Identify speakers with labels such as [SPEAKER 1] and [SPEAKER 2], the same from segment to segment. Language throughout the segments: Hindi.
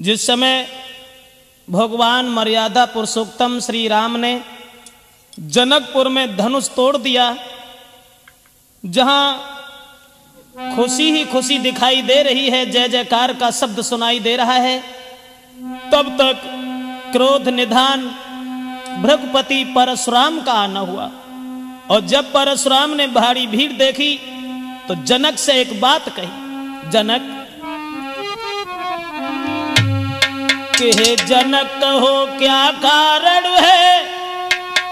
[SPEAKER 1] जिस समय भगवान मर्यादा पुरुषोत्तम श्री राम ने जनकपुर में धनुष तोड़ दिया, जहां खुशी ही खुशी दिखाई दे रही है, जय जयकार का शब्द सुनाई दे रहा है, तब तक क्रोध निधान भृगुपति परशुराम का आना हुआ। और जब परशुराम ने भारी भीड़ देखी तो जनक से एक बात कही, जनक कि हे जनक कहो क्या कारण है,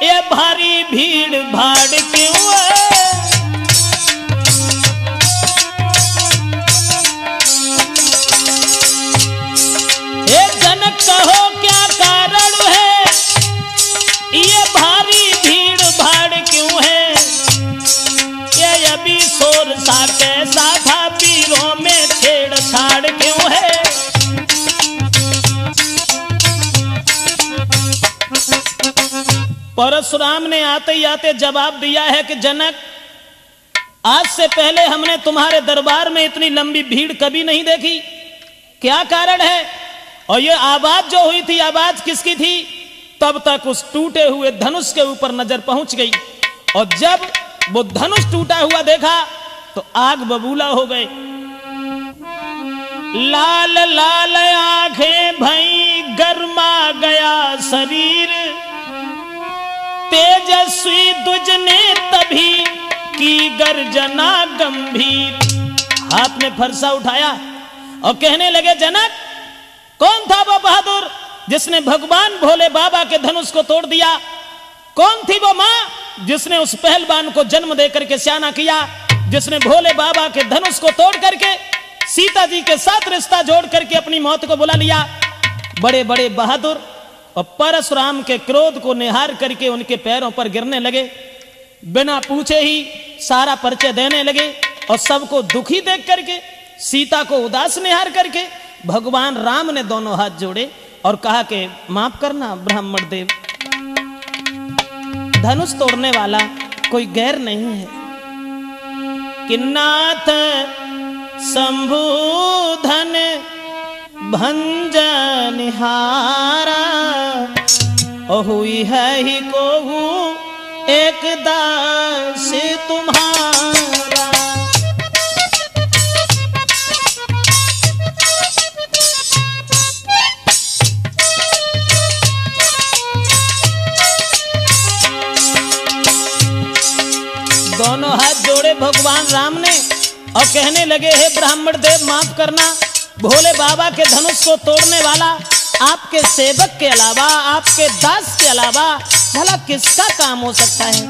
[SPEAKER 1] ये भारी भीड़ भाड़ क्यों है। हे जनक कहो क्या कारण है, ये भारी भीड़ भाड़ क्यों है। ये अभी शोर सा कैसा था, पीरों में छेड़छाड़ क्यों है। परशुराम ने आते ही आते जवाब दिया है कि जनक, आज से पहले हमने तुम्हारे दरबार में इतनी लंबी भीड़ कभी नहीं देखी, क्या कारण है। और ये आवाज जो हुई थी, आवाज किसकी थी। तब तक उस टूटे हुए धनुष के ऊपर नजर पहुंच गई, और जब वो धनुष टूटा हुआ देखा तो आग बबूला हो गए। लाल लाल आंखें भई, गरमा गया शरीर, तेजस्वी दुज ने तभी की गर्जना गंभीर। हाथ में फरसा उठाया और कहने लगे, जनक कौन था वो बहादुर जिसने भगवान भोले बाबा के धनुष को तोड़ दिया। कौन थी वो मां जिसने उस पहलवान को जन्म देकर के स्याना किया, जिसने भोले बाबा के धनुष को तोड़ करके सीता जी के साथ रिश्ता जोड़ करके अपनी मौत को बुला लिया। बड़े बड़े बहादुर और परशुराम के क्रोध को निहार करके उनके पैरों पर गिरने लगे, बिना पूछे ही सारा परिचय देने लगे। और सबको दुखी देख करके, सीता को उदास निहार करके भगवान राम ने दोनों हाथ जोड़े और कहा कि माफ करना ब्राह्मण देव, धनुष तोड़ने वाला कोई गैर नहीं है। कि नाथ शंभुधन भंजन हारा, और हुई है ही को एक दास तुम्हारा। दोनों हाथ जोड़े भगवान राम ने और कहने लगे, हे ब्राह्मण देव माफ करना, भोले बाबा के धनुष को तोड़ने वाला आपके सेवक के अलावा, आपके दास के अलावा भला किसका काम हो सकता है।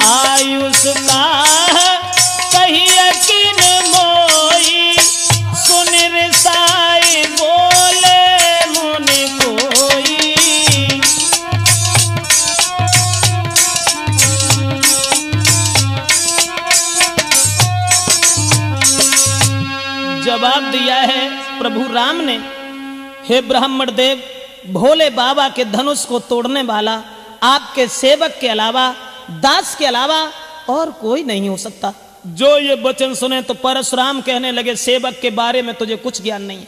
[SPEAKER 1] आयुष का कही यकीन मोई, सुन रिसाई बोले मुनि कोई। जवाब दिया है प्रभु राम ने, हे ब्राह्मण देव, भोले बाबा के धनुष को तोड़ने वाला आपके सेवक के अलावा, दास के अलावा और कोई नहीं हो सकता। जो ये वचन सुने तो परशुराम कहने लगे, सेवक के बारे में तुझे कुछ ज्ञान नहीं है।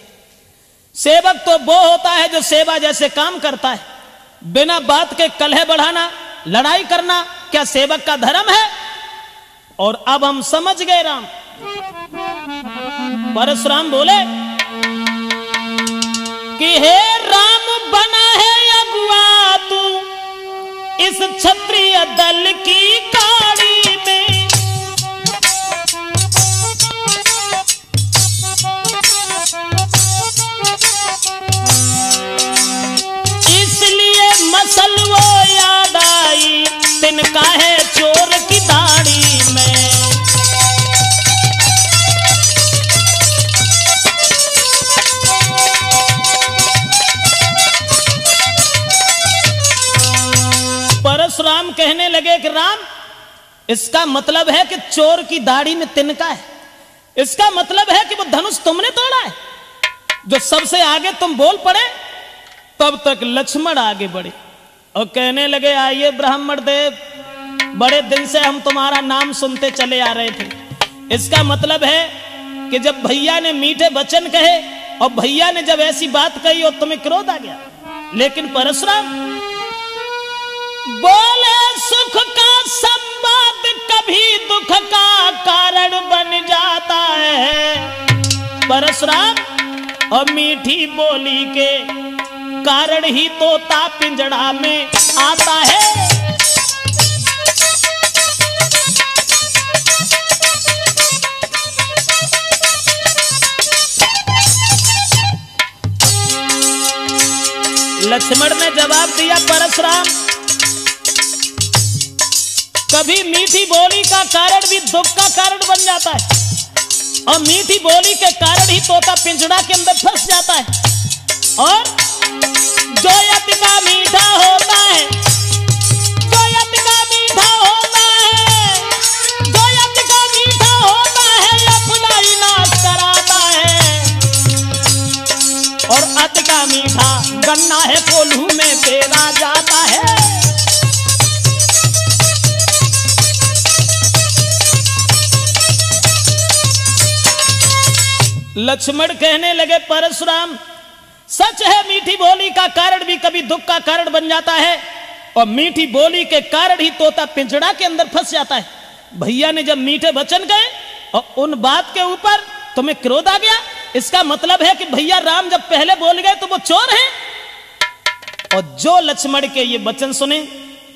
[SPEAKER 1] सेवक तो वो होता है जो सेवा जैसे काम करता है। बिना बात के कलह बढ़ाना, लड़ाई करना क्या सेवक का धर्म है। और अब हम समझ गए राम। परशुराम बोले कि हे राम बना है अगुआ तू इस क्षत्रिय दल की काड़ी में। इसलिए मसल वो याद आई, तिनका है चोर की दाढ़ी में। परशुराम कहने लगे कि राम, इसका मतलब है कि चोर की दाढ़ी में तिनका है। इसका मतलब है कि वो धनुष तुमने तोड़ा है। जो सबसे आगे तुम बोल पड़े, तब तक लक्ष्मण आगे बढ़े और कहने लगे, आइए ब्राह्मण देव, बड़े दिन से हम तुम्हारा नाम सुनते चले आ रहे थे। इसका मतलब है कि जब भैया ने मीठे वचन कहे और भैया ने जब ऐसी बात कही और तुम्हें क्रोध आ गया। लेकिन परशुराम बोले सुख का संवाद कभी दुख का कारण बन जाता है। परशुराम और मीठी बोली के कारण ही तोता पिंजड़ा में आता है। लक्ष्मण ने जवाब दिया, परशुराम कभी मीठी बोली का कारण भी दुख का कारण बन जाता है और मीठी बोली के कारण ही तोता पिंजड़ा के अंदर फंस जाता है। और जो यति का मीठा होता है, जो यति का मीठा होता है, जो यति का मीठा होता है अपना ही नाश कराता है। और अति का मीठा गन्ना है कोल्हू में पेरा जाता है। लक्ष्मण कहने लगे, परशुराम सच है मीठी बोली का कारण भी कभी दुख का कारण बन जाता है और मीठी बोली के कारण ही तोता पिंजड़ा के अंदर फंस जाता है। भैया ने जब मीठे वचन कहे और उन बात के ऊपर तुम्हें क्रोध आ गया, इसका मतलब है कि भैया राम जब पहले बोल गए तो वो चोर हैं। और जो लक्ष्मण के ये वचन सुने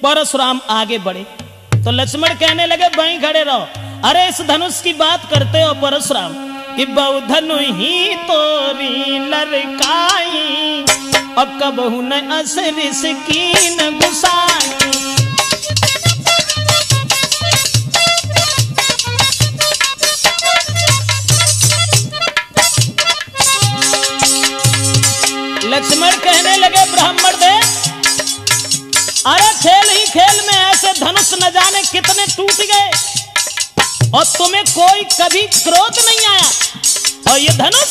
[SPEAKER 1] परशुराम आगे बढ़े तो लक्ष्मण कहने लगे, वहीं खड़े रहो। अरे इस धनुष की बात करते हो परशुराम कि बहु धनु ही तोरी लड़काई अब कबहू न असरिस कीन गुसाई। लक्ष्मण कहने लगे, ब्राह्मण दे अरे खेल ही खेल में ऐसे धनुष न जाने कितने टूट गए और तुम्हें कोई कभी क्रोध नहीं आया। और ये धनुष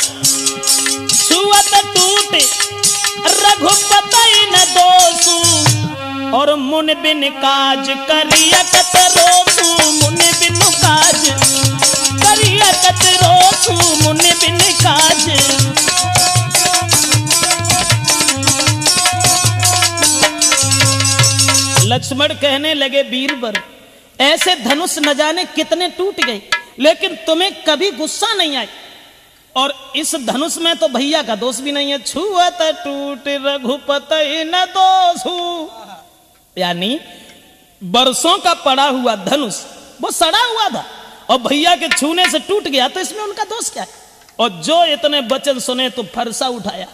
[SPEAKER 1] छुअत टूट रघुपति न दोषु और मुन बिन काज करियकत रोसु। मुन बिन काज करियकत रोसु, मुन बिन काज। लक्ष्मण कहने लगे, बीरबर ऐसे धनुष न जाने कितने टूट गए लेकिन तुम्हें कभी गुस्सा नहीं आई। और इस धनुष में तो भैया का दोष भी नहीं है। छुअत टूट रघुपति न दोषु, यानी बरसों का पड़ा हुआ धनुष वो सड़ा हुआ था और भैया के छूने से टूट गया तो इसमें उनका दोष क्या है। और जो इतने वचन सुने तो फरसा उठाया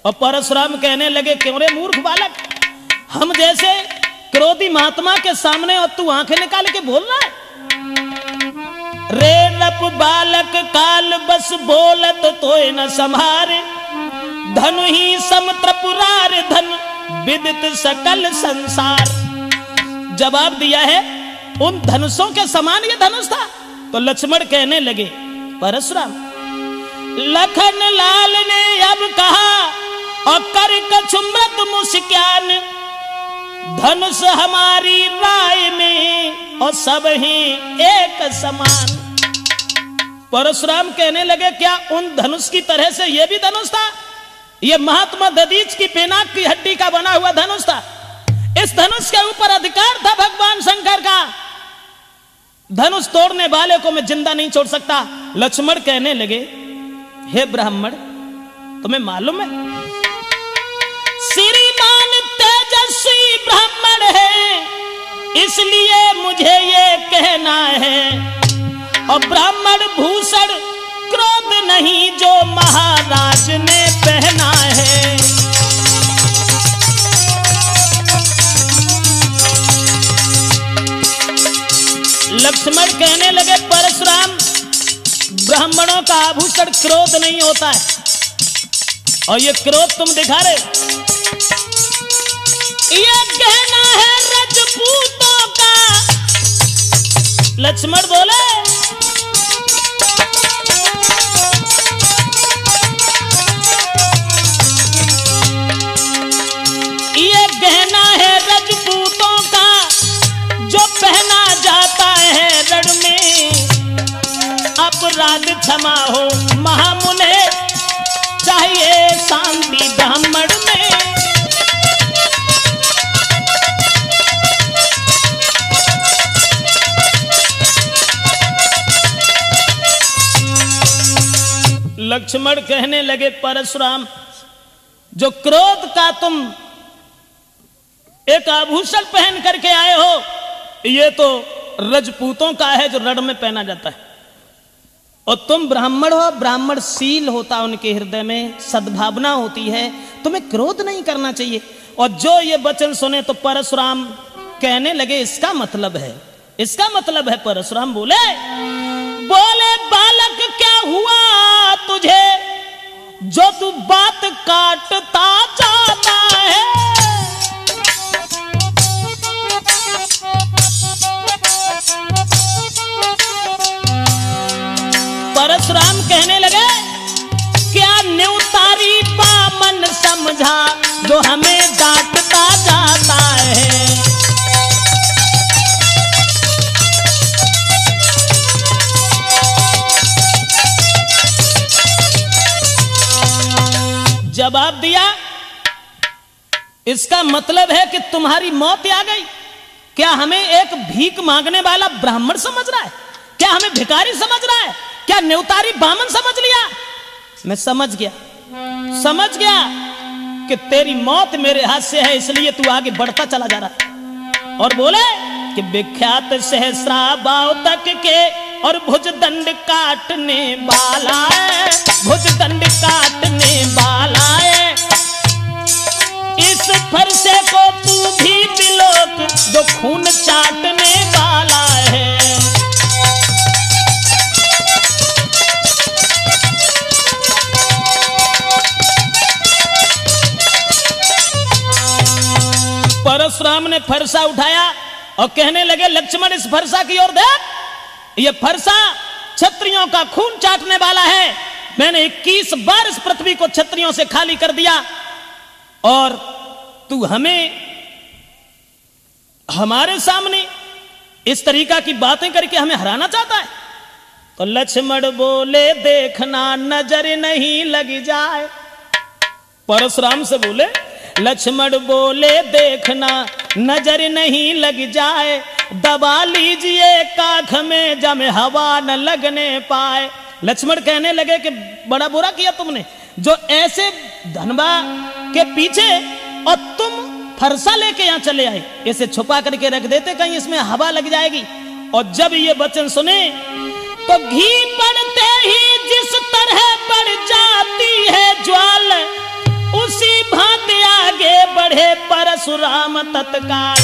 [SPEAKER 1] और परशुराम कहने लगे, क्यों रे मूर्ख बालक, हम जैसे क्रोधी महात्मा के सामने और तू आंखें निकाल के बोल रहा है। रे रप बालक काल बस बोलत तोय न संभारे धनु ही समत्रपुरार धन विदित सकल संसार। जवाब दिया है, उन धनुषों के समान ये धनुष था। तो लक्ष्मण कहने लगे, परशुराम लखन लाल ने अब कहा और कर कछुमृत मुस्कान धनुष हमारी राय में और सब ही एक समान। परशुराम कहने लगे, क्या उन धनुष की तरह से यह भी धनुष था? यह महात्मा दधीच की पिनाक की हड्डी का बना हुआ धनुष था। इस धनुष के ऊपर अधिकार था भगवान शंकर का। धनुष तोड़ने वाले को मैं जिंदा नहीं छोड़ सकता। लक्ष्मण कहने लगे, हे ब्राह्मण तुम्हें मालूम है श्रीमान तेजस्वी ब्राह्मण है इसलिए मुझे ये कहना है और ब्राह्मण भूषण क्रोध नहीं जो महाराज ने पहना है। लक्ष्मण कहने लगे, परशुराम ब्राह्मणों का आभूषण क्रोध नहीं होता है और ये क्रोध तुम दिखा रहे, ये कहना है रजपूतों का। लक्ष्मण बोले, ये गहना है रजपूतों का जो पहना जाता है रण में। अपराध क्षमा हो महामुने चाहे शांति ब्राह्मण में। लक्ष्मण कहने लगे परशुराम, जो क्रोध का तुम एक आभूषण पहन करके आए हो, ये तो रजपूतों का है जो रण में पहना जाता है, और तुम ब्राह्मण हो, ब्राह्मण शील होता उनके हृदय में, सद्भावना होती है, तुम्हें क्रोध नहीं करना चाहिए। और जो ये वचन सुने तो परशुराम कहने लगे इसका मतलब है, इसका मतलब है। परशुराम बोले बालक क्या हुआ तुझे, जो तू बात काटता जाता है। परशुराम कहने लगे क्या न्यूतारी बामन समझा, जो हमें डांटता जाता है। जवाब दिया, इसका मतलब है कि तुम्हारी मौत आ गई। क्या हमें एक भीख मांगने वाला ब्राह्मण समझ रहा है? क्या हमें भिखारी समझ रहा है? क्या न्यूतारी बामन समझ लिया? मैं समझ गया कि तेरी मौत मेरे हाथ से है, इसलिए तू आगे बढ़ता चला जा रहा है। और बोले कि विख्यात सहस्राबाव तक के और भुजदंड काटने वाला है, भुजदंड काटने वाला है। इस फरसे को तू भी बिलोक, जो खून चाटने वाला है। परशुराम ने फरसा उठाया और कहने लगे लक्ष्मण, इस फरसा की ओर देख, ये फरसा क्षत्रियों का खून चाटने वाला है। मैंने 21 बार इस पृथ्वी को क्षत्रियों से खाली कर दिया, और तू हमें हमारे सामने इस तरीका की बातें करके हमें हराना चाहता है। तो लक्ष्मण बोले देखना नजर नहीं लग जाए। परशुराम से बोले, लक्ष्मण बोले देखना नजर नहीं लग जाए, दबा लीजिए काख में जमे हवा न लगने पाए। लक्ष्मण कहने लगे कि बड़ा बुरा किया तुमने, जो ऐसे धनबा के पीछे और तुम फरसा लेके यहां चले आए, इसे छुपा करके रख देते, कहीं इसमें हवा लग जाएगी। और जब ये वचन सुने तो घी पड़ते ही जिस तरह पड़ जाती है ज्वाल, उसी भांति आगे बढ़े परशुराम तत्काल।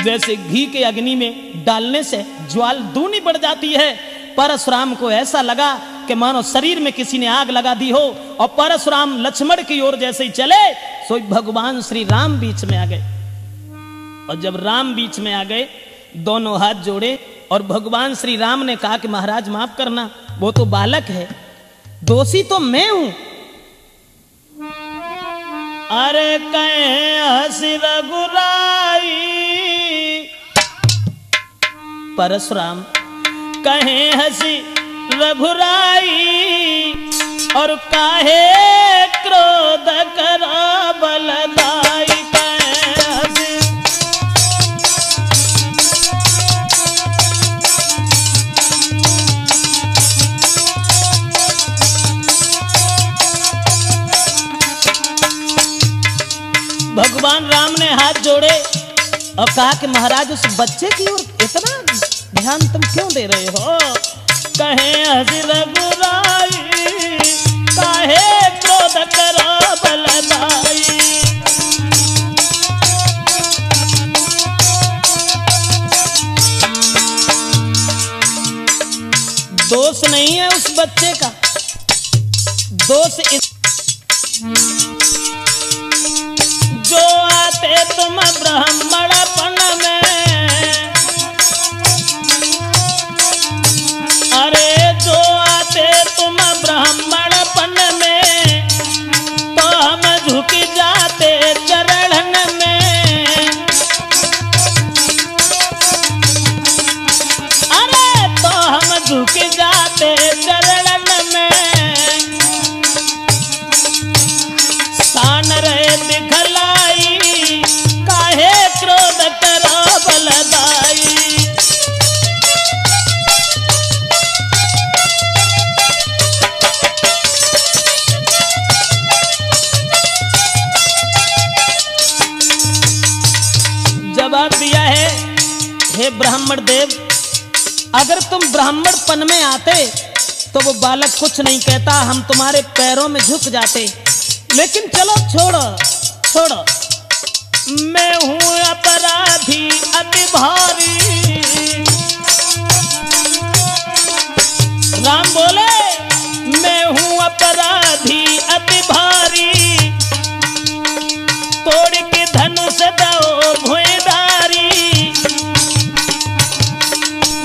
[SPEAKER 1] जैसे घी के अग्नि में डालने से ज्वाल दूनी बढ़ जाती है, परशुराम को ऐसा लगा कि मानो शरीर में किसी ने आग लगा दी हो। और परशुराम लक्ष्मण की ओर जैसे ही चले, सो भगवान श्री राम बीच में आ गए। और जब राम बीच में आ गए, दोनों हाथ जोड़े और भगवान श्री राम ने कहा कि महाराज माफ करना, वो तो बालक है, दोषी तो मैं हूं। अरे कहे हंसी रघुराई, परशुराम कहे हंसी रघुराई, और काहे क्रोध करा बलदाई। कहे हंसी भगवान राम ने हाथ जोड़े और कहा कि महाराज उस बच्चे की ओर इतना ध्यान तुम क्यों दे रहे हो? कहे हंसी रघुराई, काहे क्रोध करो बलदाई। दोष नहीं है उस बच्चे का, दोष जो आते तुम ब्राह्मणपन में, अरे जो आते तुम ब्राह्मणपन में, तो हम झुक जाते चरणन में। अरे तो हम झुक जाते चरणन में। हे ब्राह्मण देव, अगर तुम ब्राह्मणपन में आते तो वो बालक कुछ नहीं कहता, हम तुम्हारे पैरों में झुक जाते। लेकिन चलो छोड़ो छोड़ो, मैं हूं अपराधी अति भारी। राम बोले मैं हूं अपराधी अति भारी, तोड़ के धनुष दो भुईदारी।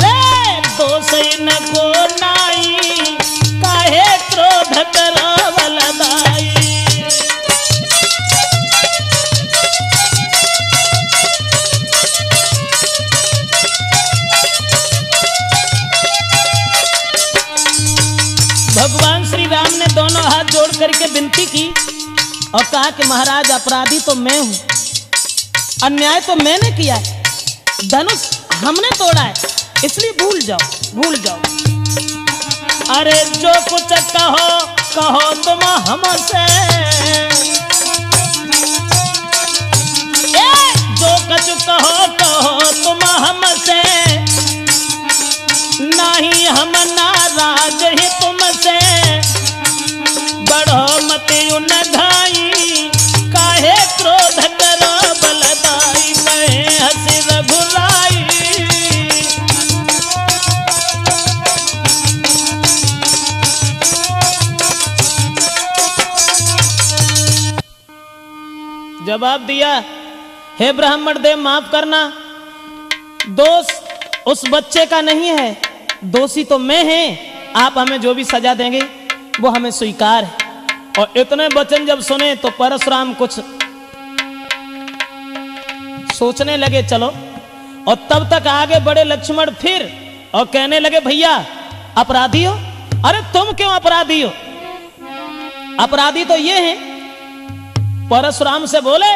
[SPEAKER 1] रे दोष न को नाई, काहे क्रोध करो बलदाई। भगवान श्री राम ने दोनों हाथ जोड़ करके विनती की और कहा कि महाराज अपराधी तो मैं हूं, अन्याय तो मैंने किया है, धनुष हमने तोड़ा है, इसलिए भूल जाओ भूल जाओ। अरे जो कुछ कहो कहो तुम हमसे, जो कुछ कहो कहो तुम हमसे, नहीं हम नाराज ही तुमसे। बढ़ो मत उन घाई, काहे क्रोध करो बलदाई। कहे हंसी रघुराई, जवाब दिया, हे ब्राह्मण देव माफ करना, दोष उस बच्चे का नहीं है, दोषी तो मैं है। आप हमें जो भी सजा देंगे वो हमें स्वीकार है। और इतने वचन जब सुने तो परशुराम कुछ सोचने लगे, चलो। और तब तक आगे बढ़े लक्ष्मण फिर और कहने लगे, भैया अपराधी हो? अरे तुम क्यों अपराधी हो? अपराधी तो ये है। परशुराम से बोले,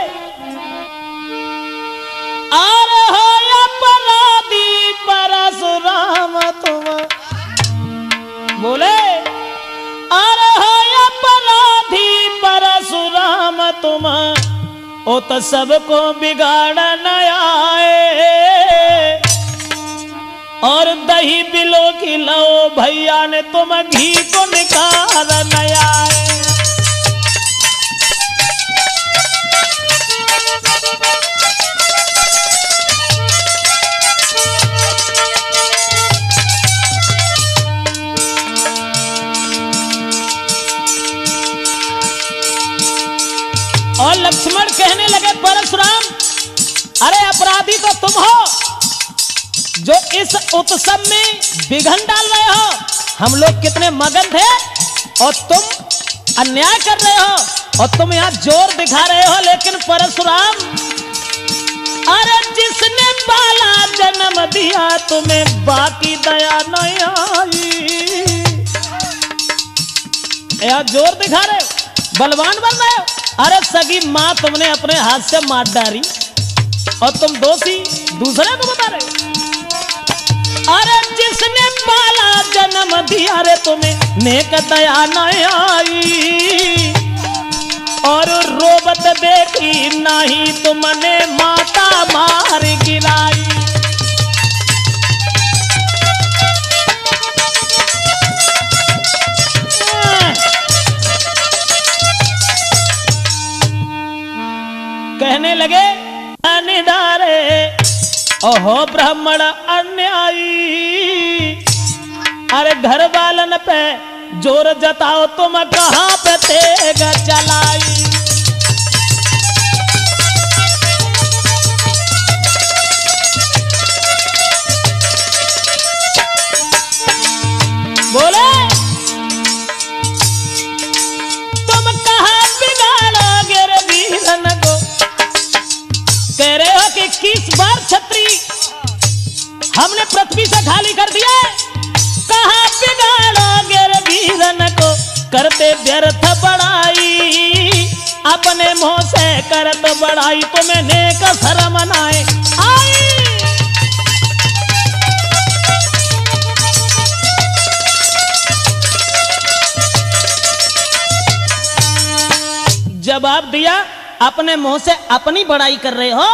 [SPEAKER 1] अरे हो अपराधी परशुराम तुम। बोले, अरे हो अपराधी परशुराम तुम, ओ तो सबको बिगाड़न आए। और दही बिलो खिलाओ भैया ने तुम, घी को निकाल आए। और लक्ष्मण कहने लगे, परशुराम अरे अपराधी तो तुम हो जो इस उत्सव में विघ्न डाल रहे हो। हम लोग कितने मगन थे और तुम अन्याय कर रहे हो और तुम यहाँ जोर दिखा रहे हो। लेकिन परशुराम, अरे जिसने बाला जन्म दिया तुम्हें बाकी दया नहीं आई। यहाँ जोर दिखा रहे हो, बलवान बन रहे हो। अरे सगी माँ तुमने अपने हाथ से मार डाली और तुम दोषी दूसरे को बता रहे हो। अरे जिसने बाला जन्म दिया रे तुम्हें नेक दया नहीं आई। और रोबत देखी नहीं तुमने माता मार गिराई। कहने लगे, निधारे ओहो ब्राह्मण अन्यायी। अरे घर वालन पे जोर जताओ तुम, कहां पे तेग चलाई। बोले, तुम कहां बिगाड़ोगे रे वीरन को। कह रहे हो कि 21 बार छत्री हमने पृथ्वी से खाली कर दिया। कहां बिगाड़ोगे रे वीरन को, करते व्यर्थ बड़ाई। अपने मुंह से करत बड़ाई, तुम्हें नेक शर्म नाए आई। जवाब दिया, अपने मुंह से अपनी बड़ाई कर रहे हो,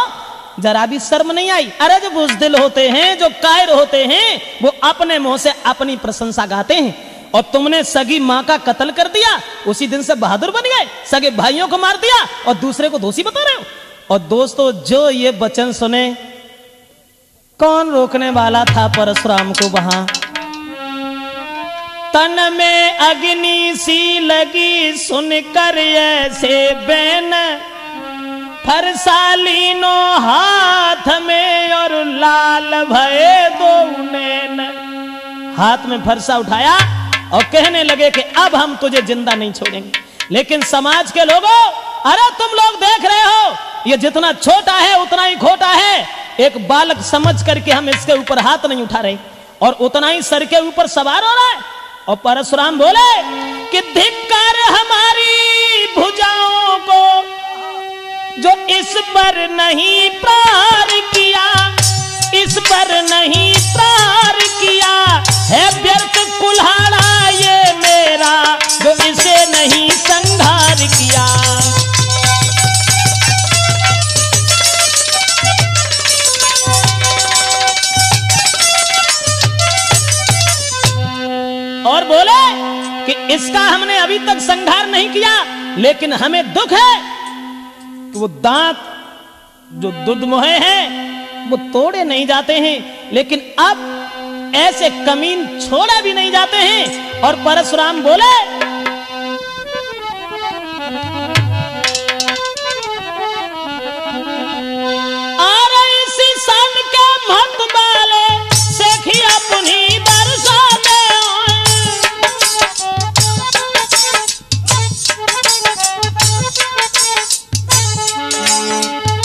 [SPEAKER 1] जरा भी शर्म नहीं आई? अरे जो बुज़दिल होते हैं, जो कायर होते हैं, वो अपने मुंह से अपनी प्रशंसा गाते हैं। और तुमने सगी माँ का कत्ल कर दिया, उसी दिन से बहादुर बन गए, सगे भाइयों को मार दिया और दूसरे को दोषी बता रहे हो। और दोस्तों, जो ये वचन सुने, कौन रोकने वाला था परशुराम को? वहां तन में अग्नि सी लगी, सुनकर ऐसे बैन, फरसालीनो हाथ में और लाल भये दो नैन। हाथ में फरसा उठाया और कहने लगे कि अब हम तुझे जिंदा नहीं छोड़ेंगे। लेकिन समाज के लोगों, अरे तुम लोग देख रहे हो, ये जितना छोटा है उतना ही खोटा है। एक बालक समझ करके हम इसके ऊपर हाथ नहीं उठा रहे, और उतना ही सर के ऊपर सवार हो रहा है। और परशुराम बोले कि धिक्कार हमारी भुजाओं को, जो इस पर नहीं प्रहार किया, इस पर नहीं प्रहार किया है। व्यर्थ कुल्हाड़ा ये मेरा, जो इसे नहीं संहार किया। और बोले कि इसका हमने अभी तक संहार नहीं किया, लेकिन हमें दुख है कि वो दांत जो दुधमुहे हैं वो तोड़े नहीं जाते हैं, लेकिन अब ऐसे कमीन छोड़े भी नहीं जाते हैं। और परशुराम बोले अरे इसी सन के मत बाले सेखिया पुनी बरसा दे।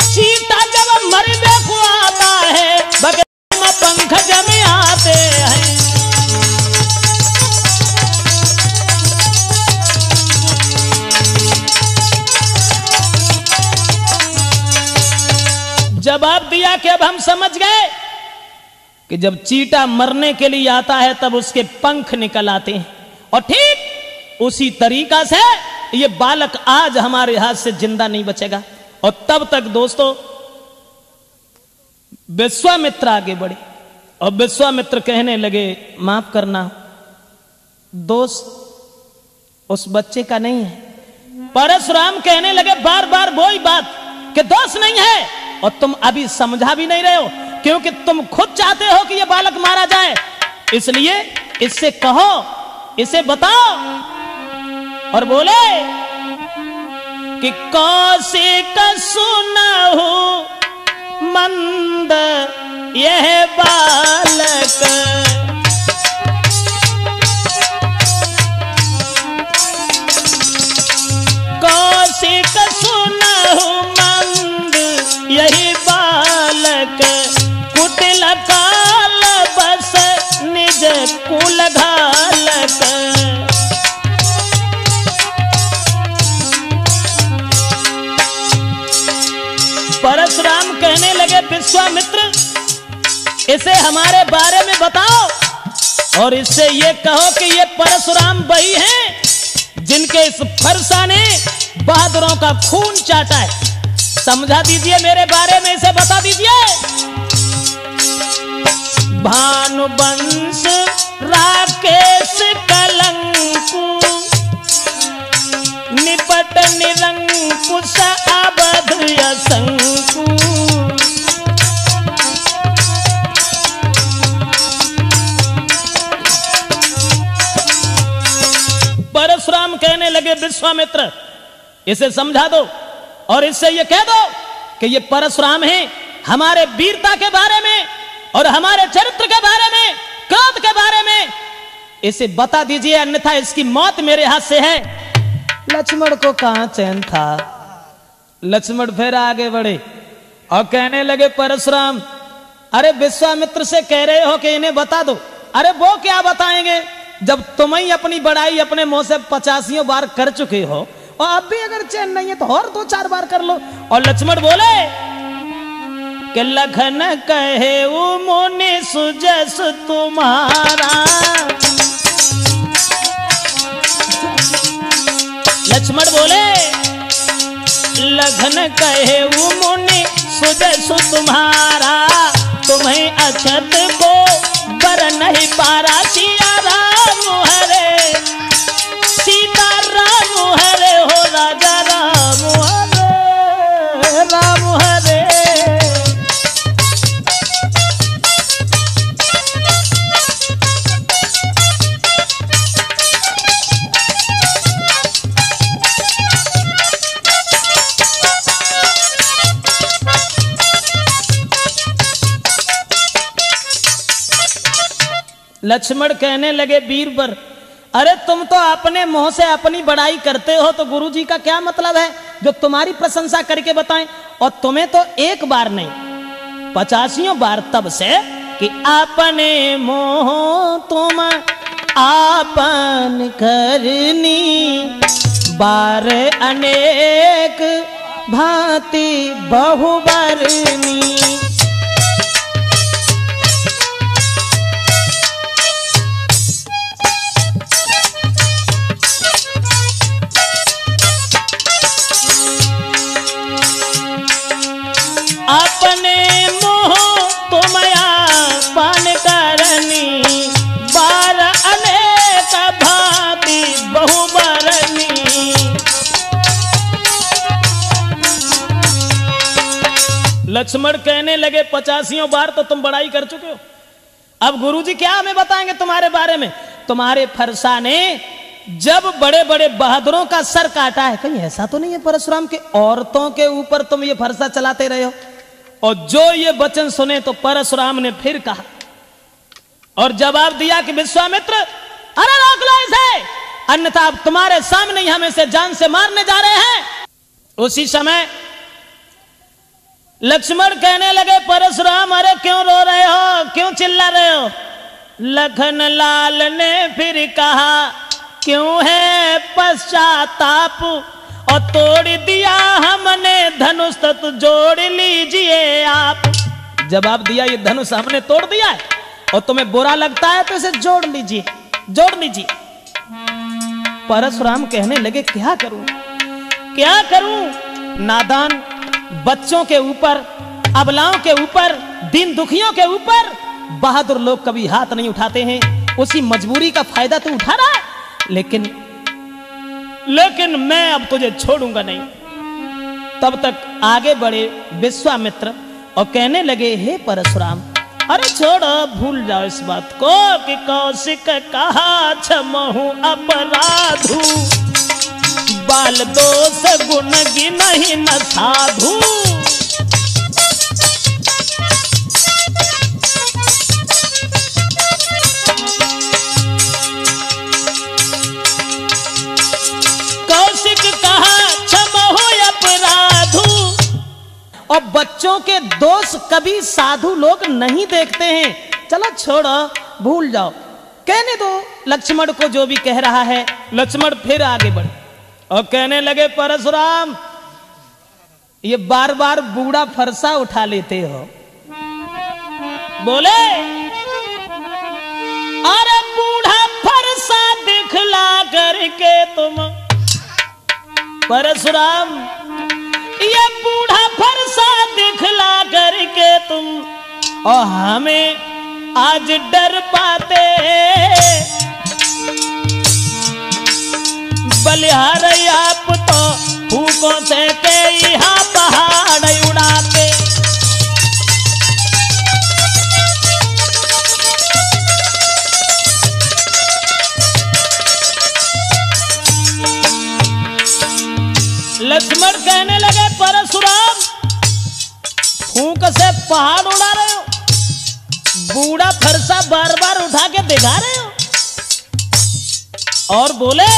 [SPEAKER 1] चीता जब मरने को आता है, बगल में पंख जमे आते हैं। जवाब दिया कि अब हम समझ गए कि जब चीता मरने के लिए आता है तब उसके पंख निकल आते हैं, और ठीक उसी तरीका से ये बालक आज हमारे हाथ से जिंदा नहीं बचेगा। और तब तक दोस्तों विश्वामित्र आगे बढ़े और विश्वामित्र कहने लगे, माफ करना, दोष उस बच्चे का नहीं है। परशुराम कहने लगे बार बार वही बात कि दोष नहीं है, और तुम अभी समझा भी नहीं रहे हो, क्योंकि तुम खुद चाहते हो कि यह बालक मारा जाए। इसलिए इससे कहो, इसे बताओ। और बोले कि कौशिक सुनहु मंद यह बालक, कौशिक सुनहु मंद यही बालक, कुटिल काल बस निज कुल घालक। परशुराम कहने लगे विश्वामित्र, इसे हमारे बारे में बताओ, और इससे ये कहो कि ये परशुराम वही हैं जिनके इस फरसा ने बहादुरों का खून चाटा है। समझा दीजिए मेरे बारे में, इसे बता दीजिए। भानुवंश राकेश कलंकु, निपट निरंकुश अवध असंकु। परशुराम कहने लगे विश्वामित्र, इसे समझा दो और इससे ये कह दो कि ये परशुराम है हमारे वीरता के बारे में और हमारे चरित्र के बारे में, क्रोध के बारे में इसे बता दीजिए, अन्यथा इसकी मौत मेरे हाथ से है। लक्ष्मण को कहां चैन था। लक्ष्मण फिर आगे बढ़े और कहने लगे परशुराम, अरे विश्वामित्र से कह रहे हो कि इन्हें बता दो। अरे वो क्या बताएंगे जब तुम ही अपनी बड़ाई अपने मुंह से 85 बार कर चुके हो, और अब भी अगर चैन नहीं है तो और 2-4 बार कर लो। और लक्ष्मण बोले कि लखन कहे वो मुनि सुजस तुम्हारा। लक्ष्मण बोले लखन कहे वो मुनि सुजय सु तुम्हारा, तुम्हें अछत को बर नहीं पारा। सिया राम हरे सीता राम हरे हो राजा राम हरे राम हरे। लक्ष्मण कहने लगे बीरबर, अरे तुम तो अपने मुंह से अपनी बड़ाई करते हो, तो गुरुजी का क्या मतलब है जो तुम्हारी प्रशंसा करके बताएं। और तुम्हें तो एक बार नहीं 85 बार तब से कि अपने मोह तुम आपन करनी, बार अनेक भांति बहुबरनी। अपने मोह तुम आपन करनी, बार अनेक भांति बहुबरनी। लक्ष्मण कहने लगे 85 बार तो तुम बड़ाई कर चुके हो, अब गुरुजी क्या हमें बताएंगे तुम्हारे बारे में। तुम्हारे फरसा ने जब बड़े बड़े बहादुरों का सर काटा है, कहीं ऐसा तो नहीं है परशुराम के औरतों के ऊपर तुम ये फरसा चलाते रहे हो। और जो ये वचन सुने तो परशुराम ने फिर कहा और जवाब दिया कि विश्वामित्र, अरे रोक लो इसे, अन्यथा अब तुम्हारे सामने ही हम इसे जान से मारने जा रहे हैं। उसी समय लक्ष्मण कहने लगे परशुराम, अरे क्यों रो रहे हो, क्यों चिल्ला रहे हो। लखन लाल ने फिर कहा, क्यों है पश्चाताप, और तोड़ दिया हमने धनुष तो जोड़ लीजिए आप। जवाब दिया, ये धनुष हमने तोड़ दिया है और तुम्हें बुरा लगता है तो इसे जोड़ लीजिए, जोड़ लीजिए। परशुराम कहने लगे, क्या करूं, क्या करूं। नादान बच्चों के ऊपर, अबलाओं के ऊपर, दीन दुखियों के ऊपर बहादुर लोग कभी हाथ नहीं उठाते हैं। उसी मजबूरी का फायदा तू उठा रहा है, लेकिन मैं अब तुझे छोड़ूंगा नहीं। तब तक आगे बढ़े विश्वामित्र और कहने लगे, हे परशुराम, अरे छोड़ो, भूल जाओ इस बात को कि कौशिक कहा क्षमहु अपराधु, बाल दोष गुण गिनहि न साधु। और बच्चों के दोष कभी साधु लोग नहीं देखते हैं। चलो छोड़ो, भूल जाओ, कहने दो लक्ष्मण को जो भी कह रहा है। लक्ष्मण फिर आगे बढ़े और कहने लगे, परशुराम, ये बार बार बूढ़ा फरसा उठा लेते हो। बोले, अरे बूढ़ा फरसा दिखला करके तुम, परशुराम, ये बूढ़ा फरसा दिखला करके तुम और हमें आज डर पाते, बलिहार आप तो फूकों से के यहाँ पहाड़ उड़ाते। लक्ष्मण कहने लगे, परशुराम, फूंक से पहाड़ उड़ा रहे हो, बूढ़ा फरसा बार बार उठा के दिखा रहे हो। और बोले,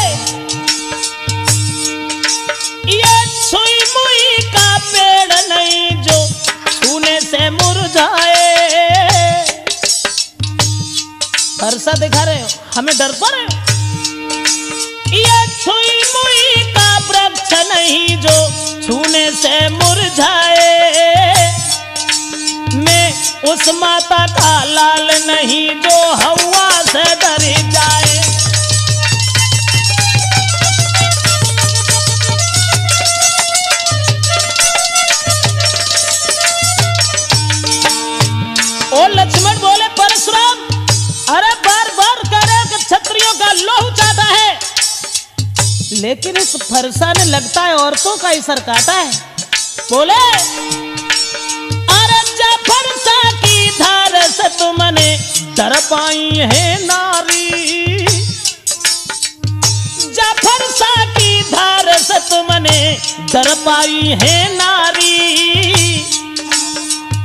[SPEAKER 1] ये छुई मुई का पेड़ नहीं जो छूने से मुरझाए। फरसा दिखा रहे हो, हमें डर पा रहे हो। ये छुई मुई का वृक्ष नहीं जो छूने से मुरझाए, मैं उस माता का लाल नहीं जो हवा से डर जाए। लेकिन इस फरसा ने लगता है औरतों का ही सर काटा है। बोले अरे जा फरसा की धार से तुमने डर पाई है नारी, जा फरसा की धार से तुमने डर पाई है नारी,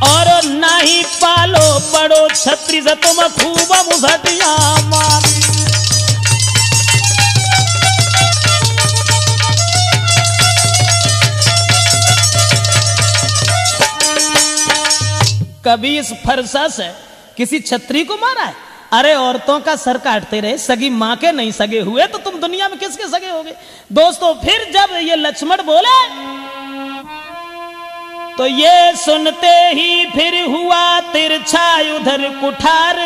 [SPEAKER 1] और ना ही पालो पड़ो छत्री से तुम खूब मुसटिया मारी। कभी इस फरसा से किसी छत्री को मारा है? अरे औरतों का सर काटते रहे, सगी मां के नहीं सगे हुए तो तुम दुनिया में किसके सगे होगे? दोस्तों फिर जब ये लक्ष्मण बोले तो ये सुनते ही फिर हुआ तिरछा उधर कुठार,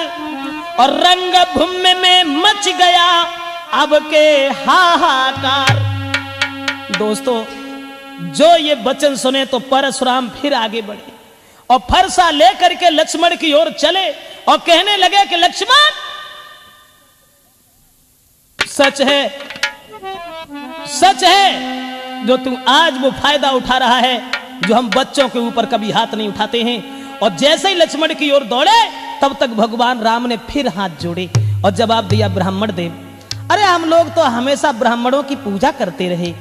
[SPEAKER 1] और रंग भूमि में मच गया अब के हाहाकार। दोस्तों जो ये वचन सुने तो परशुराम फिर आगे बढ़े और फरसा लेकर के लक्ष्मण की ओर चले और कहने लगे कि लक्ष्मण सच है, सच है जो तू आज वो फायदा उठा रहा है जो हम बच्चों के ऊपर कभी हाथ नहीं उठाते हैं। और जैसे ही लक्ष्मण की ओर दौड़े तब तक भगवान राम ने फिर हाथ जोड़े और जवाब दिया ब्राह्मण देव, अरे हम लोग तो हमेशा ब्राह्मणों की पूजा करते रहे,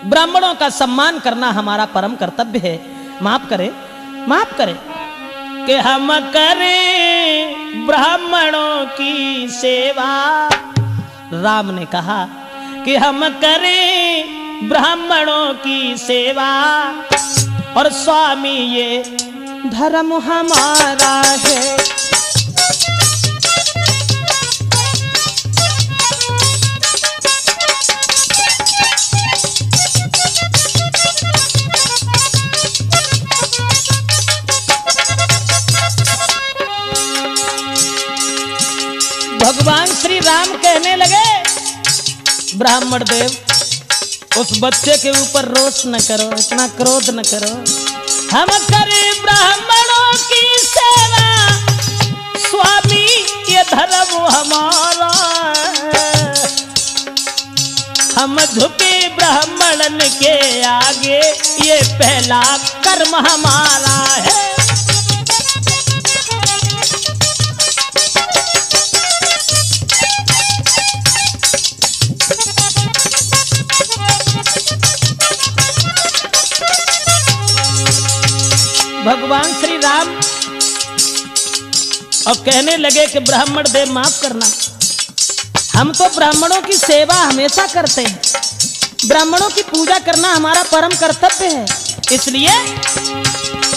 [SPEAKER 1] ब्राह्मणों का सम्मान करना हमारा परम कर्तव्य है, माफ करें, माफ करें कि हम करें ब्राह्मणों की सेवा। राम ने कहा कि हम करें ब्राह्मणों की सेवा, और स्वामी ये धर्म हमारा है। भगवान श्री राम कहने लगे ब्राह्मण देव उस बच्चे के ऊपर रोष न करो, इतना क्रोध न करो, हम करें ब्राह्मणों की सेवा, स्वामी ये धर्म हमारा, हम झुके ब्राह्मणन के आगे ये पहला कर्म हमारा है। भगवान श्री राम और कहने लगे कि ब्राह्मण देव माफ करना, हम तो ब्राह्मणों की सेवा हमेशा करते हैं, ब्राह्मणों की पूजा करना हमारा परम कर्तव्य है, इसलिए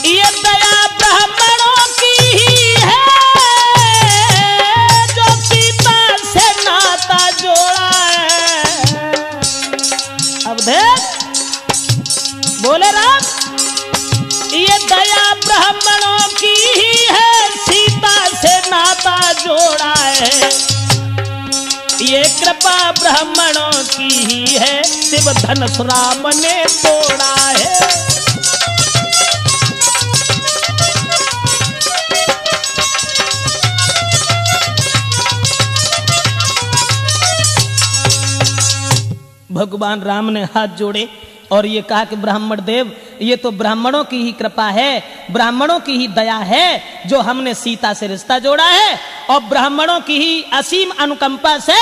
[SPEAKER 1] ये दया ब्राह्मणों की ही है जो सीता से नाता जोड़ा है। अब देख बोले राम, ये दया ब्राह्मणों की ही है, सीता से नाता जोड़ा है, ये कृपा ब्राह्मणों की ही है, शिव धनुष राम ने तोड़ा है। भगवान राम ने हाथ जोड़े और ये कहा कि ब्राह्मण देव ये तो ब्राह्मणों की ही कृपा है, ब्राह्मणों की ही दया है जो हमने सीता से रिश्ता जोड़ा है, और ब्राह्मणों की ही असीम अनुकंपा से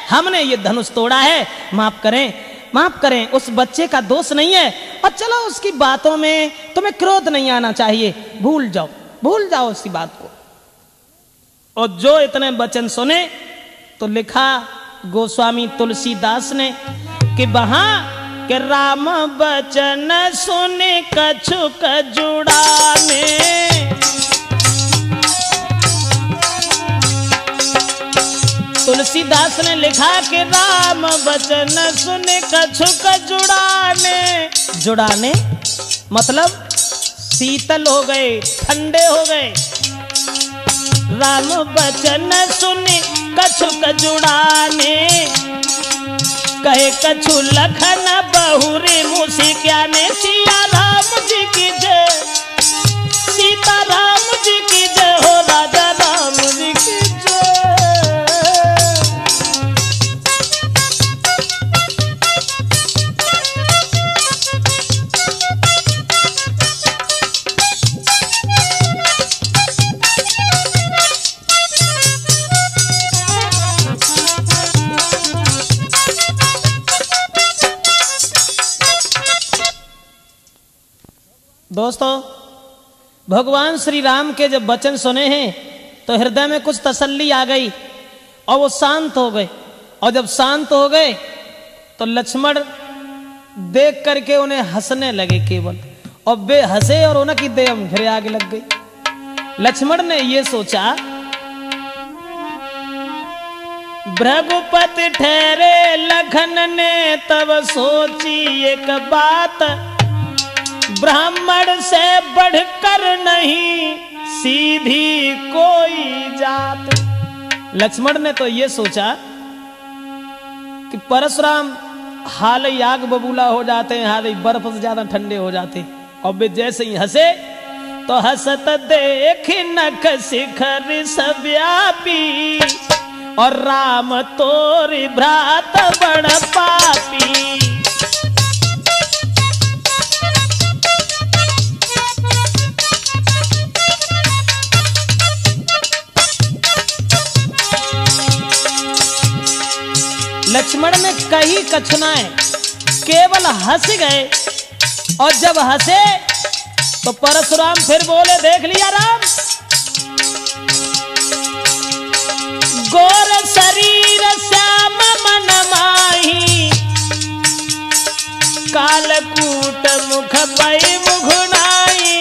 [SPEAKER 1] हमने ये धनुष तोड़ा है। माफ करें, माफ करें, उस बच्चे का दोष नहीं है, और चलो उसकी बातों में तुम्हें क्रोध नहीं आना चाहिए, भूल जाओ, भूल जाओ उसकी बात को। और जो इतने वचन सुने तो लिखा गोस्वामी तुलसीदास ने कि वहां कि राम बचन सुन कछुक जुड़ाने, तुलसीदास ने लिखा कि राम बचन सुन कछुक जुड़ाने, जुड़ाने मतलब शीतल हो गए, ठंडे हो गए। राम बचन सुन कछुक जुड़ाने, कहे कछु लखन बहुरे मुझे क्या ने, सिया राम जी की जय, सीता राम जी की जय हो, राजा राम जी की जय। दोस्तों, भगवान श्री राम के जब वचन सुने हैं तो हृदय में कुछ तसल्ली आ गई और वो शांत हो गए। और जब शांत हो गए तो लक्ष्मण देख करके उन्हें हंसने लगे केवल, और वे हंसे और उनकी देह फिर आगे लग गई। लक्ष्मण ने ये सोचा, भृगुपति ठहरे लखन ने तब सोची एक बात, ब्राह्मण से बढ़कर नहीं सीधी कोई जात। लक्ष्मण ने तो ये सोचा कि परशुराम हाल ही आग बबूला हो जाते हैं, हाल ही बर्फ से ज्यादा ठंडे हो जाते हैं। और वे जैसे ही हंसे तो हंसत देख नख शिखर सव्यापी, और राम तोरी भ्रात बड़ पापी। लक्ष्मण ने कही कछुनाएं, केवल हंस गए। और जब हंसे तो परशुराम फिर बोले, देख लिया राम, गोर शरीर श्याम मन माही, कालकूट मुख पई मुघुनाई।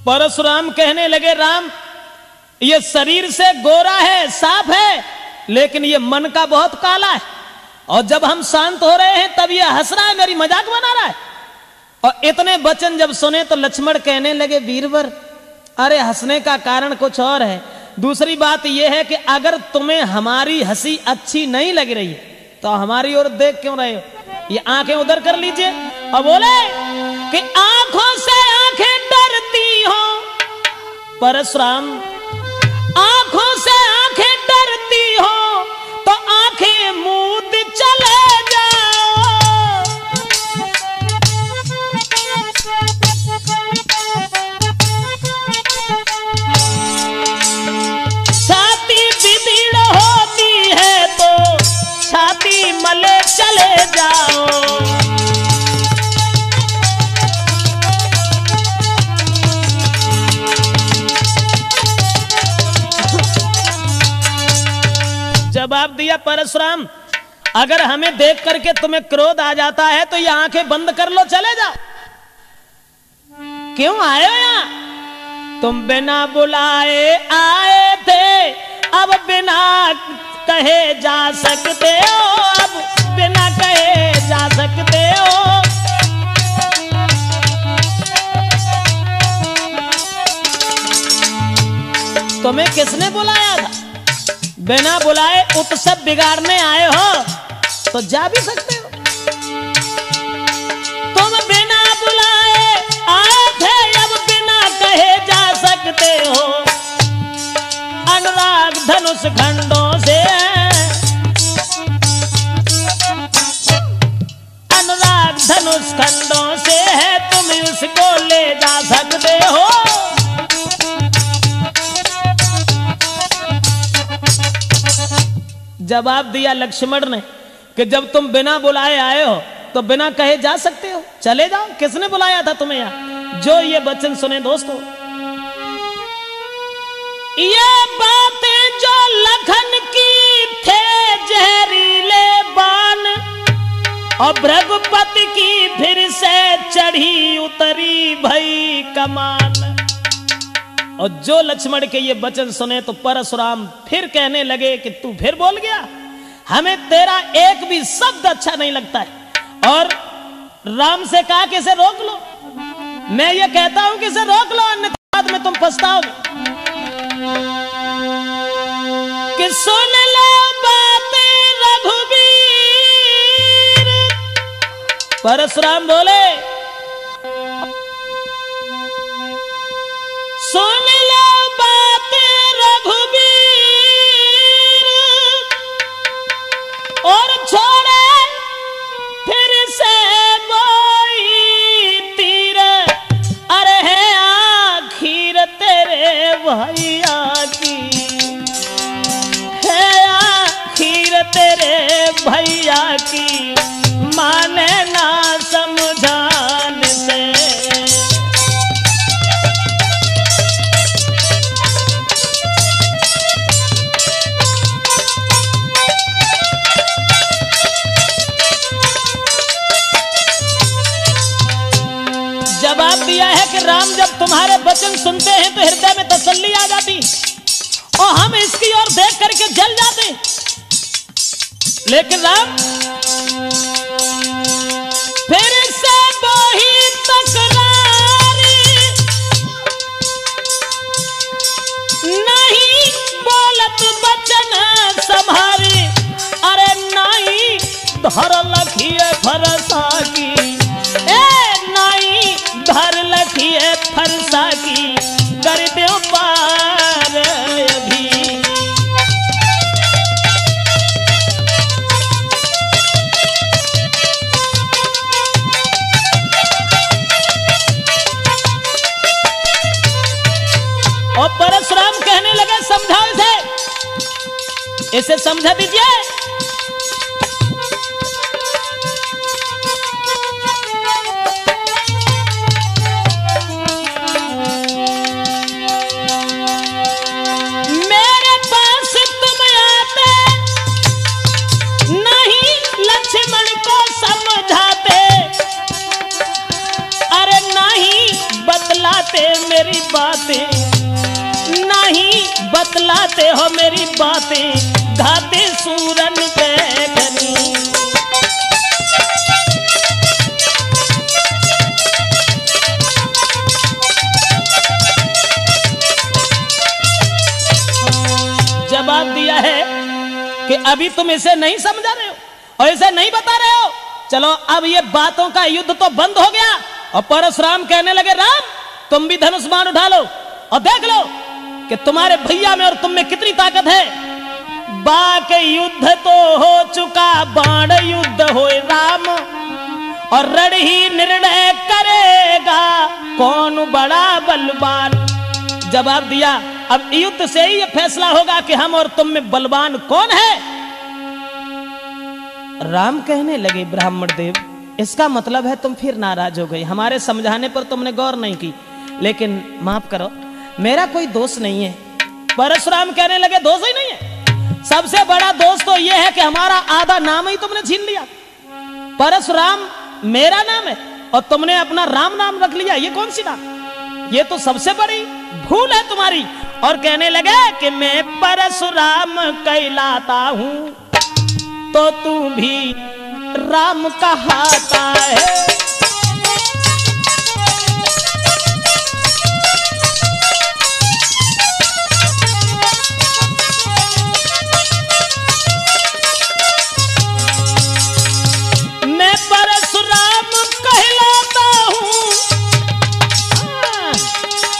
[SPEAKER 1] परशुराम कहने लगे, राम ये शरीर से गोरा है, साफ है, लेकिन ये मन का बहुत काला है। और जब हम शांत हो रहे हैं तब ये हंस रहा है, मेरी मजाक बना रहा है। और इतने वचन जब सुने तो लक्ष्मण कहने लगे, वीरवर अरे हंसने का कारण कुछ और है। दूसरी बात यह है कि अगर तुम्हें हमारी हंसी अच्छी नहीं लग रही है तो हमारी ओर देख क्यों रहे हो? ये आंखें उधर कर लीजिए। और बोले कि आंखों से आंखें डरती हो परशुराम, आंखों से आंखें डरती हो तो आंखें मूंद चले जाओ। छाती बिगड़ होती है तो छाती मले चले जाओ। जवाब दिया परशुराम, अगर हमें देख करके तुम्हें क्रोध आ जाता है तो ये आंखें बंद कर लो, चले जाओ। क्यों आए हो यहां? तुम बिना बुलाए आए थे, अब बिना कहे जा सकते हो, अब बिना कहे जा सकते हो। तुम्हें किसने बुलाया था? बिना बुलाए उत्सव बिगाड़ने आए हो तो जा भी सकते हो। तुम बिना बुलाए आए थे, अब बिना कहे जा सकते हो। अनुराग धनुष खंडों से, अनुराग धनुष खंडों से है, तुम उसको ले जा सकते हो। जवाब दिया लक्ष्मण ने कि जब तुम बिना बुलाए आए हो तो बिना कहे जा सकते हो, चले जाओ। किसने बुलाया था तुम्हें यहां? जो ये वचन सुने दोस्तों, ये बातें जो लखन की थे जहरीले बाण, और भृगुपति की फिर से चढ़ी उतरी भई कमान। और जो लक्ष्मण के ये वचन सुने तो परशुराम फिर कहने लगे कि तू फिर बोल गया, हमें तेरा एक भी शब्द अच्छा नहीं लगता है। और राम से कहा कि इसे रोक लो। मैं ये कहता हूं कि इसे रोक लो, अन्यथा बाद में तुम पछताओगे। कि सुन लो बातें रघुवीर, परशुराम बोले सुन लो बातें रघुवीर, और छोड़े फिर से बोई तीर। अरे है आखिर तेरे भैया की, है भैया की माने ना समझान से। जवाब दिया है कि राम जब तुम्हारे वचन सुनते हैं तो हृदय में तसल्ली आ जाती और हम इसकी ओर देख करके जल जाते। लेकिन राम फिर से वही तकरारी, नहीं बोलत वचन संभारी। अरे नहीं धर लखिए फरसा की, धर लखिए फरसा की, कर दो पार अभी। और परशुराम कहने लगे समझाओ इसे समझा दीजिए। मेरी बातें नहीं बतलाते हो, मेरी बातें घाते सूरन पे घनी। जवाब दिया है कि अभी तुम इसे नहीं समझा रहे हो और इसे नहीं बता रहे हो। चलो अब ये बातों का युद्ध तो बंद हो गया। और परशुराम कहने लगे राम तुम भी धनुष बाण उठा लो और देख लो कि तुम्हारे भैया में और तुम में कितनी ताकत है। बाक युद्ध तो हो चुका, बाण युद्ध होए राम, और रण ही निर्णय करेगा कौन बड़ा बलवान। जवाब दिया अब युद्ध से ही यह फैसला होगा कि हम और तुम में बलवान कौन है। राम कहने लगे ब्राह्मण देव इसका मतलब है तुम फिर नाराज हो गई, हमारे समझाने पर तुमने गौर नहीं की। लेकिन माफ करो मेरा कोई दोष नहीं है। परशुराम कहने लगे दोष ही नहीं है, सबसे बड़ा दोष तो यह है कि हमारा आधा नाम ही तुमने छीन लिया। परशुराम मेरा नाम है और तुमने अपना राम नाम रख लिया, ये कौन सी बात, ये तो सबसे बड़ी भूल है तुम्हारी। और कहने लगे कि मैं परशुराम कहलाता हूं तो तू भी राम कहाता है। मैं परशुराम कहलाता हूं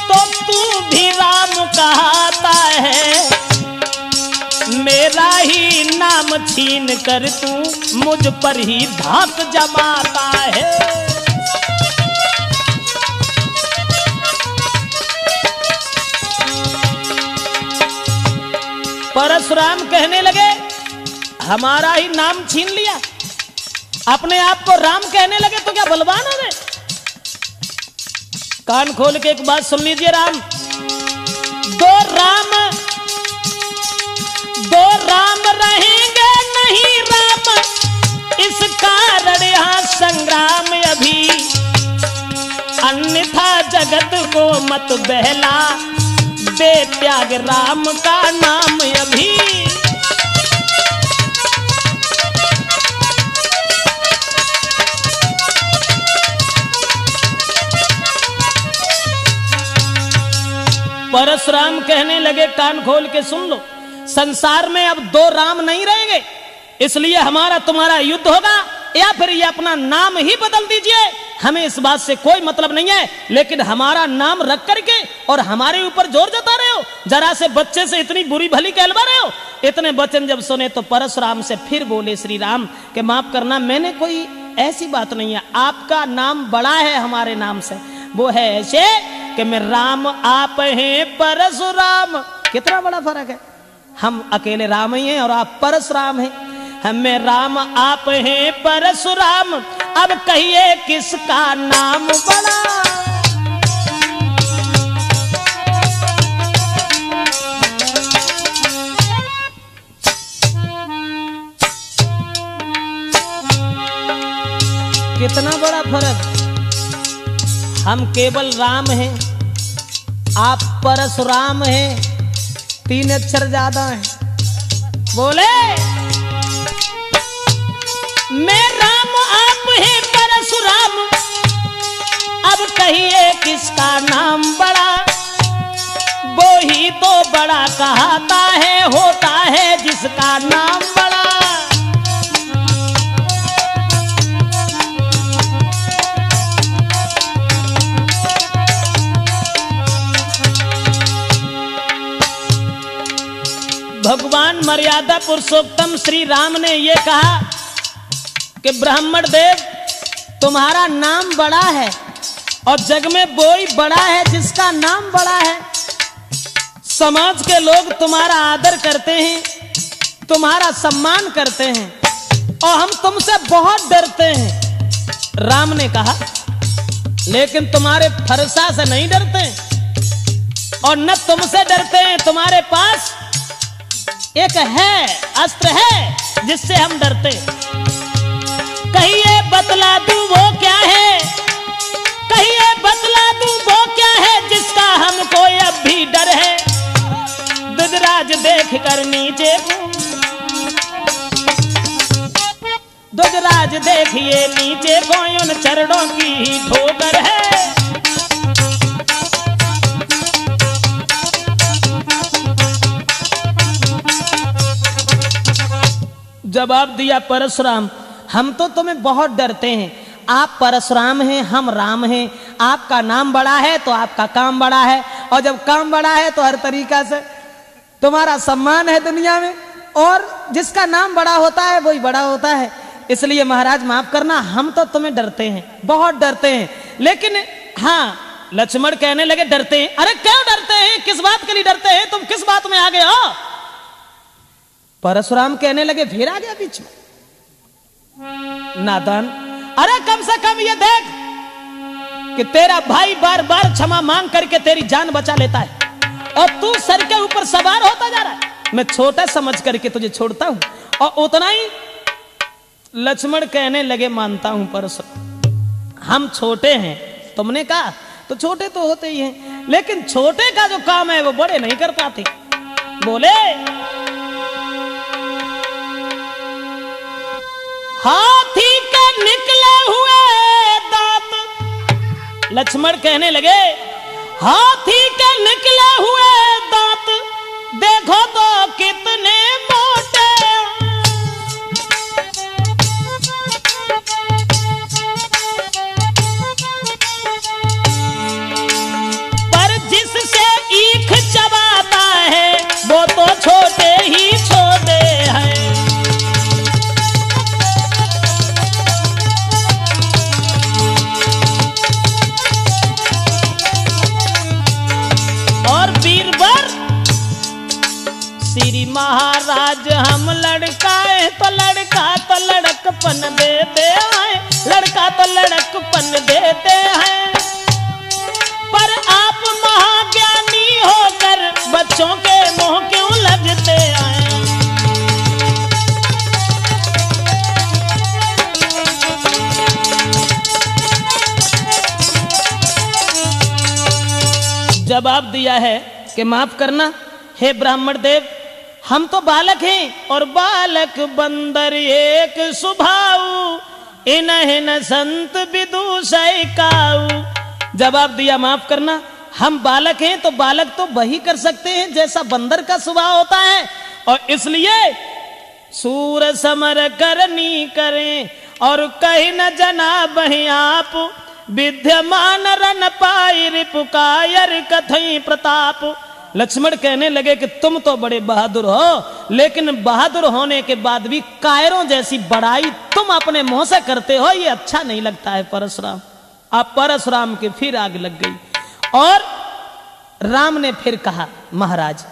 [SPEAKER 1] तो तू भी राम कहाता है। मेरा ही नाम छीन कर तू मुझ पर ही धाक जमाता है। परशुराम कहने लगे हमारा ही नाम छीन लिया, अपने आप को राम कहने लगे तो क्या बलवान हो गए। कान खोल के एक बात सुन लीजिए राम, दो राम रहेंगे नहीं राम, इस कारण यहाँ संग्राम अभी, अन्यथा जगत को मत बहला, दे त्याग राम का नाम अभी। परशुराम कहने लगे कान खोल के सुन लो, संसार में अब दो राम नहीं रहेंगे, इसलिए हमारा तुम्हारा युद्ध होगा, या फिर ये अपना नाम ही बदल दीजिए, हमें इस बात से कोई मतलब नहीं है। लेकिन हमारा नाम रख करके और हमारे ऊपर जोर जता रहे हो, जरा से बच्चे से इतनी बुरी भली कहलवा रहे हो। इतने वचन जब सुने तो परशुराम से फिर बोले श्री राम कि माफ करना, मैंने कोई ऐसी बात नहीं है, आपका नाम बड़ा है हमारे नाम से, वो है ऐसे कि मैं राम आप हैं परशुराम। कितना बड़ा फर्क है, हम अकेले राम ही हैं और आप परशुराम हैं। हमें राम आप हैं परशुराम, अब कहिए किसका नाम बड़ा। कितना बड़ा फर्क, हम केवल राम हैं, आप परशुराम हैं, 3 अक्षर ज्यादा हैं। बोले मैं राम आप हैं परशुराम, अब कहिए किसका नाम बड़ा। वो ही तो बड़ा कहता है, होता है जिसका नाम बड़ा। भगवान मर्यादा पुरुषोत्तम श्री राम ने यह कहा कि ब्राह्मण देव तुम्हारा नाम बड़ा है और जग में वो ही बड़ा है जिसका नाम बड़ा है। समाज के लोग तुम्हारा आदर करते हैं, तुम्हारा सम्मान करते हैं और हम तुमसे बहुत डरते हैं। राम ने कहा लेकिन तुम्हारे फरसा से नहीं डरते और न तुमसे डरते हैं, तुम्हारे पास एक है, अस्त्र है जिससे हम डरते। कहिए बतला दूं वो क्या है, कहिए बतला दूं वो क्या है जिसका हमको अब भी डर है। दुजराज देख कर नीचे, दुजराज देखिए नीचे कोई उन चरणों की ही ठोकर है। जवाब दिया परशुराम, हम तो तुम्हें बहुत डरते हैं। आप परशुराम हैं, हम राम हैं। आपका नाम बड़ा है तो आपका काम बड़ा है, और जब काम बड़ा है तो हर तरीका से तुम्हारा सम्मान है दुनिया में, और जिसका नाम बड़ा होता है वही बड़ा होता है। इसलिए महाराज माफ करना, हम तो तुम्हें डरते हैं, बहुत डरते हैं। लेकिन हाँ, लक्ष्मण कहने लगे डरते हैं? अरे क्यों डरते हैं, किस बात के लिए डरते हैं, तुम किस बात में आ गए हो? परशुराम कहने लगे, फिर आ गया बीच में नादान। अरे कम से कम ये देख कि तेरा भाई बार बार क्षमा मांग करके तेरी जान बचा लेता है और तू सर के ऊपर सवार होता जा रहा है। मैं छोटा समझ करके तुझे छोड़ता हूं। और उतना ही लक्ष्मण कहने लगे, मानता हूं परशुराम, हम छोटे हैं। तुमने कहा तो छोटे तो होते ही हैं, लेकिन छोटे का जो काम है वो बड़े नहीं कर पाते। बोले हाथी के निकले हुए दांत, लक्ष्मण कहने लगे हाथी के निकले हुए दांत देखो तो कितने मोटे, पर जिससे ईख चबाता है वो तो छोटे ही छोटे हैं। श्री महाराज हम लड़काए तो लड़कपन देते हैं, लड़का तो लड़कपन देते हैं। पर आप महाज्ञानी होकर बच्चों के मुंह क्यों लगते हैं? जवाब दिया है कि माफ करना हे ब्राह्मण देव, हम तो बालक हैं और बालक बंदर एक सुभाऊ, इन्हें संत विदुषय काऊ। जवाब दिया माफ करना, हम बालक हैं तो बालक तो वही कर सकते हैं जैसा बंदर का स्वभाव होता है, और इसलिए सूर समर करनी करें और कहीं न जना बही आप, विद्यमान रन पाई रिपुकायर कथई प्रताप। लक्ष्मण कहने लगे कि तुम तो बड़े बहादुर हो, लेकिन बहादुर होने के बाद भी कायरों जैसी बड़ाई तुम अपने मुंह से करते हो, ये अच्छा नहीं लगता है परशुराम। आप परशुराम के फिर आग लग गई और राम ने फिर कहा, महाराज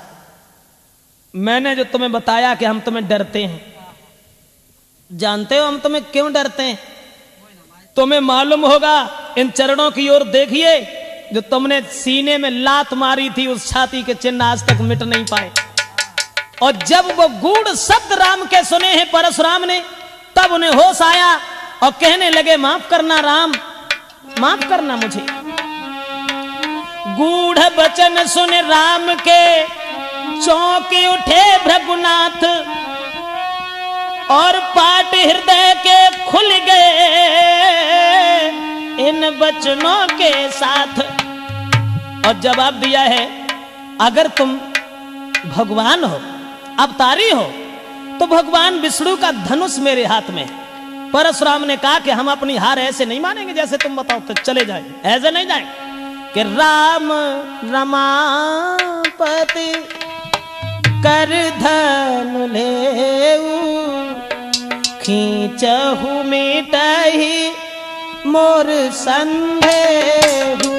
[SPEAKER 1] मैंने जो तुम्हें बताया कि हम तुम्हें डरते हैं, जानते हो हम तुम्हें क्यों डरते हैं? तुम्हें मालूम होगा, इन चरणों की ओर देखिए, जो तुमने सीने में लात मारी थी उस छाती के चिन्ह आज तक मिट नहीं पाए। और जब वो गूढ़ शब्द राम के सुने हैं परशुराम ने, तब उन्हें होश आया और कहने लगे, माफ करना राम, माफ करना मुझे। गूढ़ वचन सुन राम के चौंके उठे भृगुनाथ, और पाट हृदय के खुल गए इन वचनों के साथ। और जवाब दिया है, अगर तुम भगवान हो, अवतारी हो, तो भगवान विष्णु का धनुष मेरे हाथ में है। परशुराम ने कहा कि हम अपनी हार ऐसे नहीं मानेंगे, जैसे तुम बताओ तो चले जाए, ऐसे नहीं जाए कि राम रमापति कर धनु लेऊ, खींचहु मिटहि मोर संदेहु।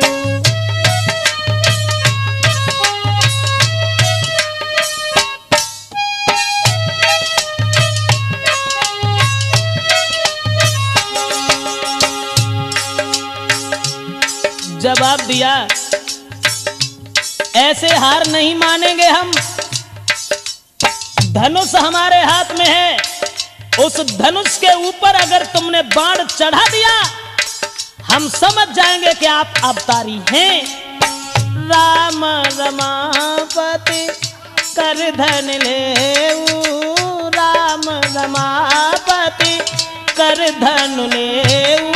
[SPEAKER 1] जवाब दिया, ऐसे हार नहीं मानेंगे हम। धनुष हमारे हाथ में है, उस धनुष के ऊपर अगर तुमने बाण चढ़ा दिया, हम समझ जाएंगे कि आप अवतारी हैं। राम रमापति कर धन लेऊ, राम रमापति कर धन लेऊ,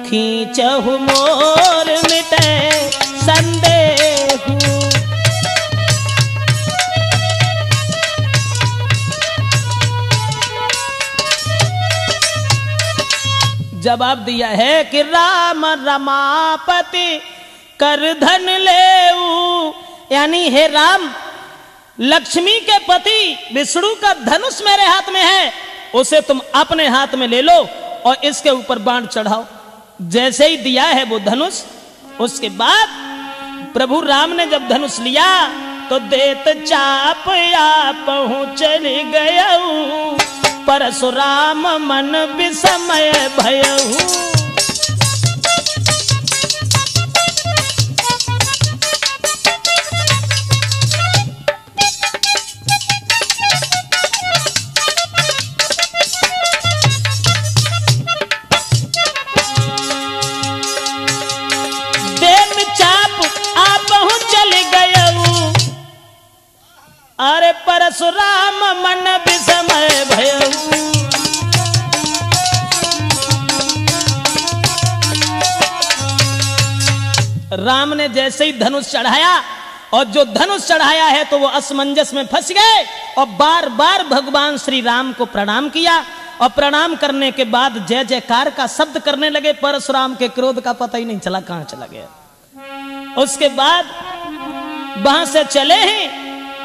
[SPEAKER 1] खींचहु मोर मिटे संदेहु। जवाब दिया है कि राम रमापति कर धन लेऊ, यानी हे राम, लक्ष्मी के पति विष्णु का धनुष मेरे हाथ में है, उसे तुम अपने हाथ में ले लो और इसके ऊपर बाण चढ़ाओ। जैसे ही दिया है वो धनुष, उसके बाद प्रभु राम ने जब धनुष लिया तो देत चाप या पहुँच गयऊ, परशुराम मन विस्मय भयऊ। अरे परशुराम मन विस्मय भयऊ। राम ने जैसे ही धनुष चढ़ाया, और जो धनुष चढ़ाया है तो वो असमंजस में फंस गए और बार बार भगवान श्री राम को प्रणाम किया। और प्रणाम करने के बाद जय जयकार का शब्द करने लगे। परशुराम के क्रोध का पता ही नहीं चला कहां चला गया। उसके बाद वहां से चले हैं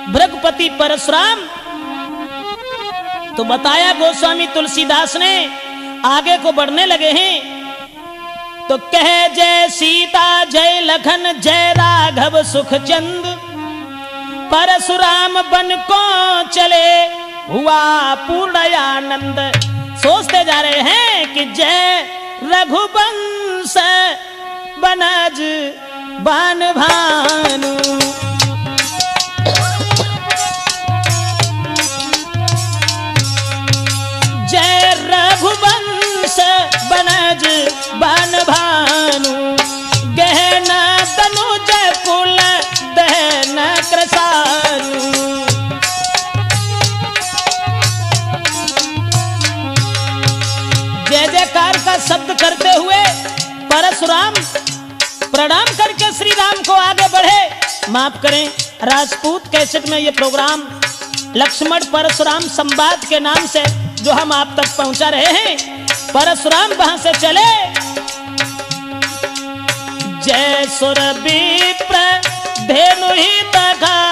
[SPEAKER 1] भृगुपति परशुराम। तो बताया गोस्वामी तुलसीदास ने, आगे को बढ़ने लगे हैं तो कहे जय सीता जय लखन जय राघव सुख चंद, परशुराम बन को चले हुआ पूर्ण आनंद। सोचते जा रहे हैं कि जय रघुवंश बनज बान भानु, जय रघुवंश बनज बन भानु, गहना तनुज कुल दहन कृसानु। जय जयकार का शब्द करते हुए परशुराम प्रणाम करके श्री राम को आगे बढ़े। माफ करें, राजपूत कैसेट में ये प्रोग्राम लक्ष्मण परशुराम संवाद के नाम से जो हम आप तक पहुंचा रहे हैं। परशुराम वहां से चले, जय सुर विप्र धेनु ही तघा